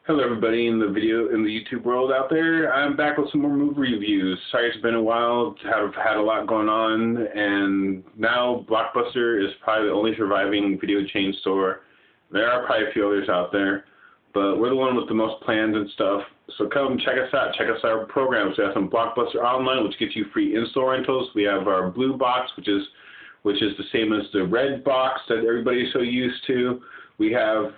Hello everybody in the YouTube world out there. I'm back with some more movie reviews. Sorry it's been a while. I've had a lot going on, and now Blockbuster is probably the only surviving video chain store. There are probably a few others out there, but we're the one with the most plans and stuff. So come check us out. Check us out our programs. We have some Blockbuster Online, which gets you free in-store rentals. We have our blue box, which is the same as the red box that everybody's so used to. We have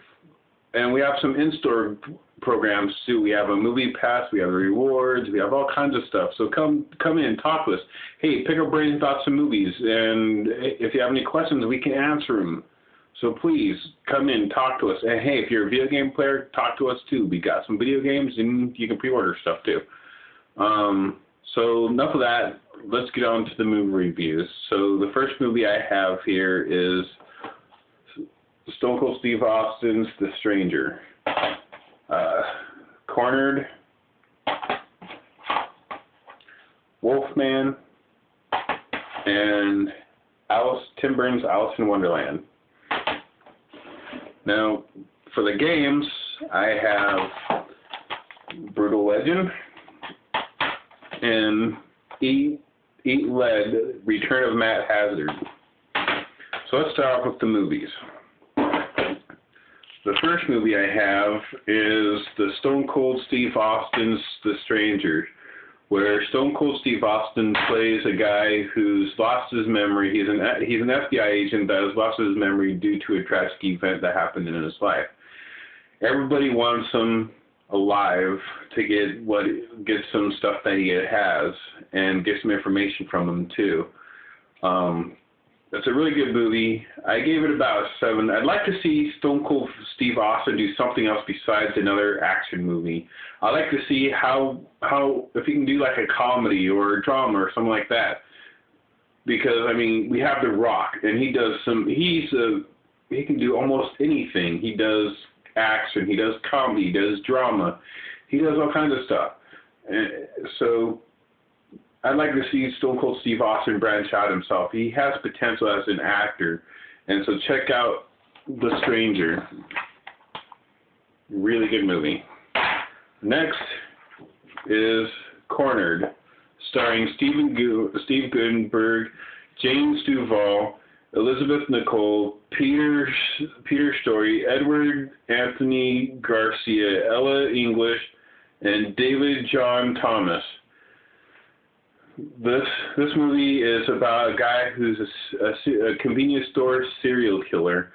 some in-store programs too. We have a movie pass, we have rewards, we have all kinds of stuff. So come in and talk to us. Hey, pick our brains about some movies, and if you have any questions, we can answer them. So please come in and talk to us. And hey, if you're a video game player, talk to us too. We got some video games, and you can pre-order stuff too. So enough of that. Let's get on to the movie reviews. So the first movie I have here is Stone Cold Steve Austin's The Stranger. Cornered, Wolfman, and Tim Burton's Alice in Wonderland. Now, for the games, I have Brutal Legend and Eat Lead, Return of Matt Hazard. So let's start off with the movies. The first movie I have is the Stone Cold Steve Austin's The Stranger, where Stone Cold Steve Austin plays a guy who's lost his memory. He's an FBI agent that has lost his memory due to a tragic event that happened in his life. Everybody wants him alive to get some stuff that he has and get some information from him too. It's a really good movie. I gave it about a 7. I'd like to see Stone Cold Steve Austin do something else besides another action movie. I'd like to see how if he can do like a comedy or a drama or something like that. Because I mean, we have The Rock, and he can do almost anything. He does action, he does comedy, he does drama, he does all kinds of stuff. So I'd like to see Stone Cold Steve Austin branch out himself. He has potential as an actor. And so check out The Stranger. Really good movie. Next is Cornered, starring Steve Guttenberg, James Duval, Elizabeth Nicole, Peter Storey, Edward Anthony Garcia, Ella English, and David John Thomas. This movie is about a guy who's a convenience store serial killer,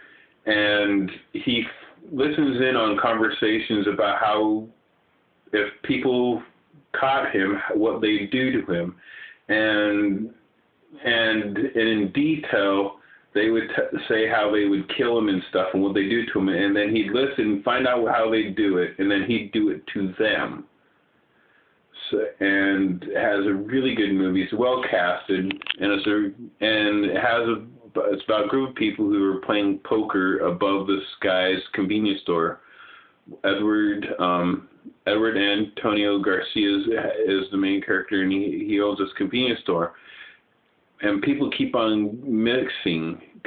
and he listens in on conversations about how if people caught him, what they do to him, and in detail they would say how they would kill him and stuff and what they do to him, and then he'd listen, find out how they do it, and then he'd do it to them. And it has a really good movie. It's well casted, and it's about a group of people who are playing poker above this guy's convenience store. Edward Antonio Garcia is the main character, and he owns this convenience store. And people keep on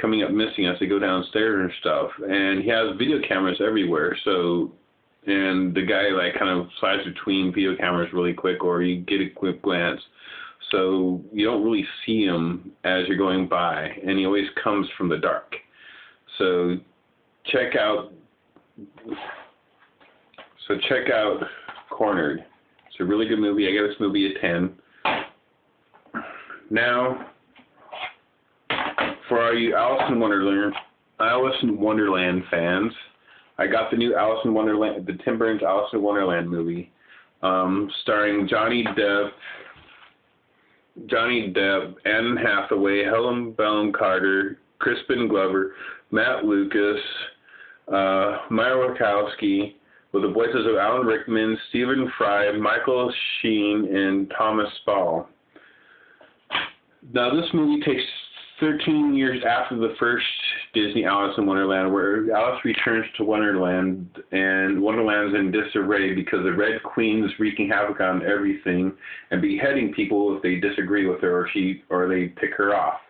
coming up missing as they go downstairs and stuff. And he has video cameras everywhere, and the guy kind of slides between video cameras really quick, or you get a quick glance. So you don't really see him as you're going by, and he always comes from the dark. So check out Cornered. It's a really good movie. I gave this movie a 10. Now, for all you Alice in Wonderland fans, I got the new Alice in Wonderland, the Tim Burton's Alice in Wonderland movie, starring Johnny Depp, Anne Hathaway, Helen Bonham Carter, Crispin Glover, Matt Lucas, Myra Wachowski, with the voices of Alan Rickman, Stephen Fry, Michael Sheen, and Thomas Spall. Now, this movie takes 13 years after the first Disney Alice in Wonderland, where Alice returns to Wonderland, and Wonderland's in disarray because the Red Queen's wreaking havoc on everything and beheading people if they disagree with her or they pick her off.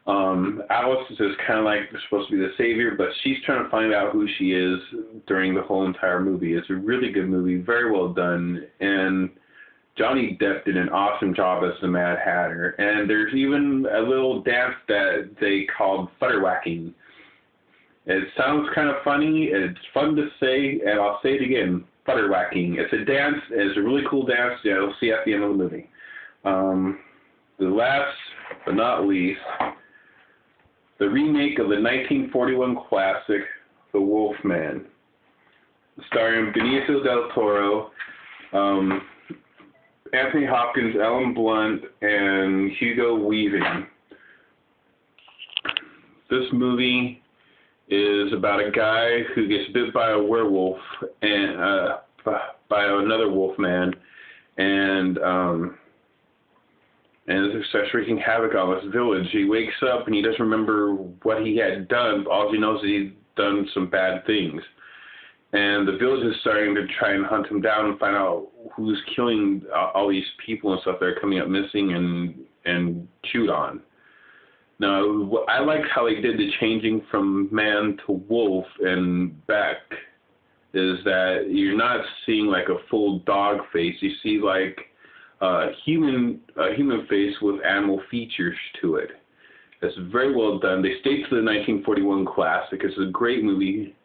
Alice is kind of like supposed to be the savior, but she's trying to find out who she is during the whole entire movie. It's a really good movie, very well done, and Johnny Depp did an awesome job as the Mad Hatter. And there's even a little dance that they called futterwhacking. It sounds kind of funny, it's fun to say, and I'll say it again, futterwhacking. It's a dance, it's a really cool dance, yeah, you'll see at the end of the movie. The last but not least, the remake of the 1941 classic, The Wolfman, starring Benicio del Toro, Anthony Hopkins, Ellen Blunt, and Hugo Weaving. This movie is about a guy who gets bit by a werewolf and by another wolfman, and starts wreaking havoc on this village. He wakes up and he doesn't remember what he had done. All he knows is he's done some bad things. And the village is starting to try and hunt him down and find out who's killing all these people and stuff that are coming up missing and chewed on. Now, I liked how they did the changing from man to wolf and back, is that you're not seeing like a full dog face. You see like a human face with animal features to it. It's very well done. They stayed to the 1941 classic. It's a great movie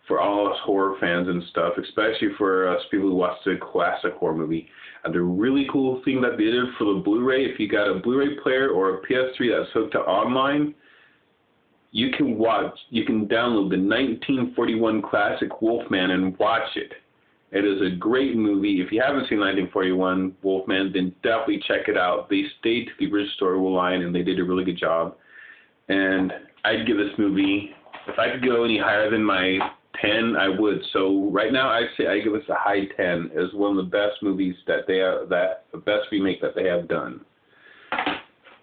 for all us horror fans and stuff, especially for us people who watch the classic horror movie. And the really cool thing that they did for the Blu-ray, if you got a Blu-ray player or a PS3 that's hooked to online, you can download the 1941 classic Wolfman and watch it. It is a great movie. If you haven't seen 1941 Wolfman, then definitely check it out. They stayed to the original storyline, and they did a really good job. And I'd give this movie, if I could go any higher than my 10, I would. So right now, I'd say I give this a high 10 as one of the best movies that the best remake that they have done.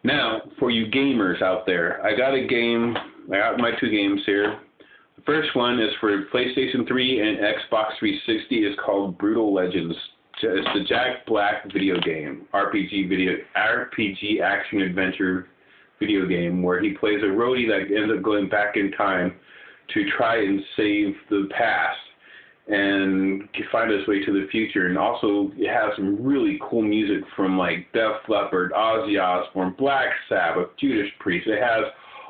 Now, for you gamers out there, I got my two games here. The first one is for PlayStation 3 and Xbox 360. It's called Brutal Legends. It's the Jack Black video game, RPG action adventure video game where he plays a roadie that ends up going back in time to try and save the past and find his way to the future. And also it has some really cool music from like Def Leppard, Ozzy Osbourne, Black Sabbath, Judas Priest. It has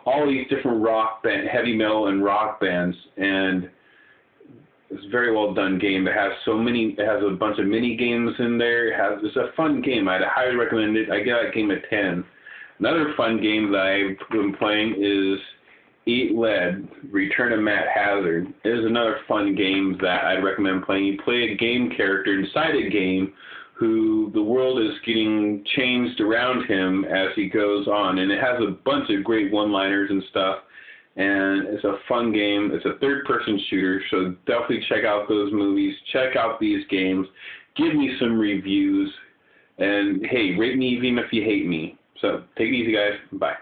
all these different heavy metal and rock bands, and it's a very well done game. It has a bunch of mini games in there. It's a fun game. I'd highly recommend it. I give that game a 10. Another fun game that I've been playing is Eat Lead, Return of Matt Hazard. It is another fun game that I'd recommend playing. You play a game character inside a game who the world is getting changed around him as he goes on. And it has a bunch of great one-liners and stuff. And it's a fun game. It's a third-person shooter, so definitely check out those movies. Check out these games. Give me some reviews. And, hey, rate me even if you hate me. So take it easy, guys. Bye.